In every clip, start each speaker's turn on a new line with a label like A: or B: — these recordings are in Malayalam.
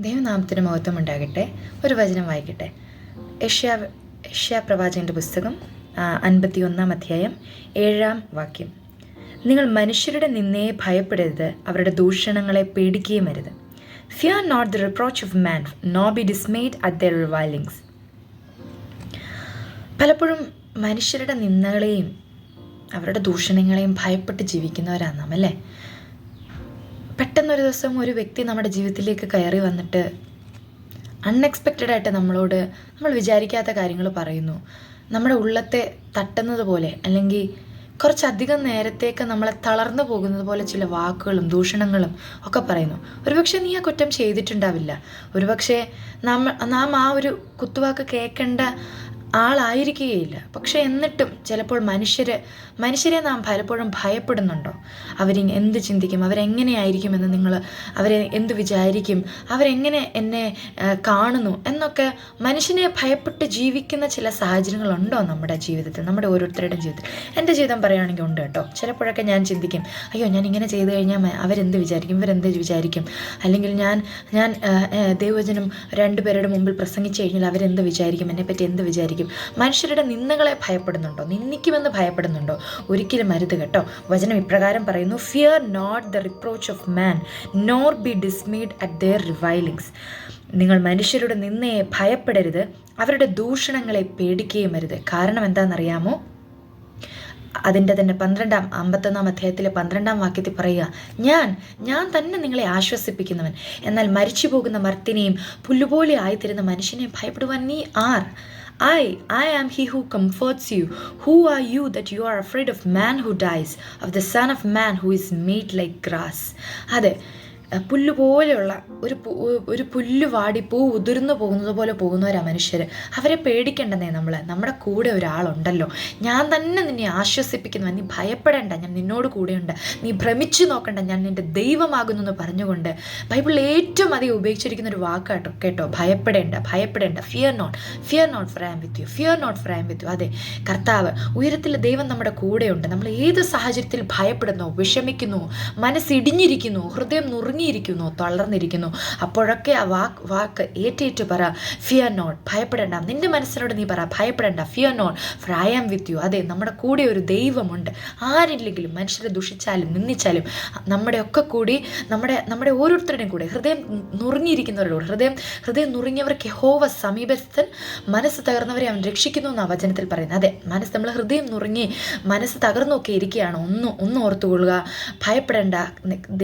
A: ദൈവനാമത്തിന് മഹത്വം ഉണ്ടാകട്ടെ. ഒരു വചനം വായിക്കട്ടെ. യശയ്യാ പ്രവാചകൻ്റെ പുസ്തകം 51 അധ്യായം 7 വാക്യം. നിങ്ങൾ മനുഷ്യരുടെ നിന്നയെ ഭയപ്പെടരുത്, അവരുടെ ദൂഷണങ്ങളെ പേടിക്കുകയും അരുത്. Fear not the reproach of man, nor be dismayed at their revilings. പലപ്പോഴും മനുഷ്യരുടെ നിന്ദകളെയും അവരുടെ ദൂഷണങ്ങളെയും ഭയപ്പെട്ട് ജീവിക്കുന്നവരാണ് നാം, അല്ലേ? പെട്ടെന്നൊരു ദിവസം ഒരു വ്യക്തി നമ്മുടെ ജീവിതത്തിലേക്ക് കയറി വന്നിട്ട് അൺഎക്സ്പെക്റ്റഡ് ആയിട്ട് നമ്മളോട് നമ്മൾ വിചാരിക്കാത്ത കാര്യങ്ങൾ പറയുന്നു. നമ്മുടെ ഉള്ളത്തെ തട്ടുന്നത് പോലെ, അല്ലെങ്കിൽ കുറച്ചധികം നേരത്തേക്ക് നമ്മളെ തളർന്നു പോകുന്നത് പോലെ ചില വാക്കുകളും ദൂഷണങ്ങളും ഒക്കെ പറയുന്നു. ഒരുപക്ഷെ നീ ആ കുറ്റം ചെയ്തിട്ടുണ്ടാവില്ല. ഒരുപക്ഷെ നാം ആ ഒരു കുത്തുവാക്ക് കേൾക്കേണ്ട ആളായിരിക്കുകയില്ല. പക്ഷെ എന്നിട്ടും ചിലപ്പോൾ മനുഷ്യരെ നാം പലപ്പോഴും ഭയപ്പെടുന്നുണ്ടോ? എന്ത് ചിന്തിക്കും, അവരെങ്ങനെയായിരിക്കുമെന്ന് അവരെ എന്ത് വിചാരിക്കും, അവരെങ്ങനെ എന്നെ കാണുന്നു എന്നൊക്കെ മനുഷ്യനെ ഭയപ്പെട്ട് ജീവിക്കുന്ന ചില സാഹചര്യങ്ങളുണ്ടോ നമ്മുടെ ജീവിതത്തിൽ, നമ്മുടെ ഓരോരുത്തരുടെയും ജീവിതത്തിൽ? എൻ്റെ ജീവിതം പറയുകയാണെങ്കിൽ ഉണ്ട് കേട്ടോ. ചിലപ്പോഴൊക്കെ ഞാൻ ചിന്തിക്കും, അയ്യോ ഞാൻ ഇങ്ങനെ ചെയ്തു കഴിഞ്ഞാൽ അവരെന്ത് വിചാരിക്കും, ഇവരെന്ത് വിചാരിക്കും, അല്ലെങ്കിൽ ഞാൻ ദൈവവചനം 2 പേരുടെ മുമ്പിൽ പ്രസംഗിച്ചു കഴിഞ്ഞാൽ അവരെന്ത് വിചാരിക്കും, എന്നെപ്പറ്റി എന്ത് വിചാരിക്കും? മനുഷ്യരുടെ നിന്ദകളെ ഭയപ്പെടുന്നുണ്ടോ? നിന്ദിക്കുമെന്ന് ഭയപ്പെടുന്നുണ്ടോ? ഒരിക്കലും അരുത് കേട്ടോ. വചനം ഇപ്രകാരം പറയുന്നു, fear not the reproach of man, nor be dismayed at their revilings. നിങ്ങൾ മനുഷ്യരുടെ നിന്ദയെ ഭയപ്പെടരുത്, അവരുടെ ദൂഷണങ്ങളെ പേടിക്കുകയും അരുത്. കാരണം എന്താണെന്നറിയാമോ? അതിൻ്റെ തന്നെ 51 അധ്യായത്തിലെ 12 വാക്യത്തിൽ പറയുക, ഞാൻ തന്നെ നിങ്ങളെ ആശ്വസിപ്പിക്കുന്നവൻ. എന്നാൽ മരിച്ചു പോകുന്ന മർത്തിനെയും പുല്ലുപോലെ ആയിത്തീരുന്ന മനുഷ്യനെ ഭയപ്പെടുവാൻ നീ R? I am he who comforts you. Who are you that you are afraid of man who dies, of the son of man who is made like grass? അതെ, പുല്ലുപോലെയുള്ള ഒരു പുല്ല് വാടി പൂ ഉതിർന്നു പോകുന്നത് പോലെ പോകുന്നവരാ മനുഷ്യർ. അവരെ പേടിക്കേണ്ടെന്നേ. നമ്മുടെ കൂടെ ഒരാളുണ്ടല്ലോ. ഞാൻ തന്നെ നിന്നെ ആശ്വസിപ്പിക്കുന്നു, നീ ഭയപ്പെടേണ്ട, ഞാൻ നിന്നോട് കൂടെയുണ്ട്, നീ ഭ്രമിച്ചു നോക്കണ്ട, ഞാൻ നിന്റെ ദൈവമാകുന്നു എന്ന് പറഞ്ഞുകൊണ്ട് ബൈബിളിൽ ഏറ്റവും അധികം ഉപയോഗിച്ചിരിക്കുന്ന ഒരു വാക്കാട്ടോ കേട്ടോ, ഭയപ്പെടേണ്ട. Fear not for I am with you, fear not for I am with you. അതെ, കർത്താവ് ഉയരത്തിൽ ദൈവം നമ്മുടെ കൂടെയുണ്ട്. നമ്മൾ ഏത് സാഹചര്യത്തിൽ ഭയപ്പെടുന്നു, വിഷമിക്കുന്നു, മനസ്സിടിഞ്ഞിരിക്കുന്നു, ഹൃദയം നുറുങ്ങിയിരിക്കുന്നു, തളർന്നിരിക്കുന്നു, അപ്പോഴൊക്കെ ആ വാക്ക് ഏറ്റേറ്റു പറ, ഫിയർ നോട്ട്, ഭയപ്പെടേണ്ട. നിന്റെ മനസ്സിനോട് നീ പറ, ഭയപ്പെടേണ്ട, fear not for I am with you. അതെ, നമ്മുടെ കൂടെ ഒരു ദൈവമുണ്ട്. ആരില്ലെങ്കിലും മനുഷ്യരെ ദുഷിച്ചാലും നിന്ദിച്ചാലും നമ്മുടെയൊക്കെ കൂടി, നമ്മുടെ ഓരോരുത്തരുടെയും കൂടെ, ഹൃദയം നുറുങ്ങിയിരിക്കുന്നവരോട്, ഹൃദയം നുറുങ്ങിയവർക്ക് യഹോവ സമീപസ്ഥൻ, മനസ്സ് തകർന്നവരെ അവൻ രക്ഷിക്കുന്നു എന്നാണ് വചനത്തിൽ പറയുന്നത്. അതെ, നമ്മൾ ഹൃദയം നുറുങ്ങി മനസ്സ് തകർന്നൊക്കെ ഇരിക്കുകയാണ്, ഒന്ന് ഓർത്തുകൊള്ളുക, ഭയപ്പെടേണ്ട.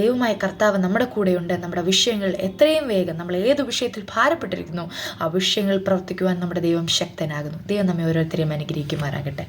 A: ദൈവമായ കർത്താവ് നമ്മുടെ കൂടെയുണ്ട്. നമ്മുടെ വിഷയങ്ങൾ എത്രയും വേഗം, നമ്മൾ ഏത് വിഷയത്തിൽ ഭാരപ്പെട്ടിരിക്കുന്നു ആ വിഷയങ്ങൾ പ്രവർത്തിക്കുവാൻ നമ്മുടെ ദൈവം ശക്തനാകുന്നു. ദൈവം നമ്മെ ഓരോരുത്തരെയും അനുഗ്രഹിക്കുമാറാകട്ടെ.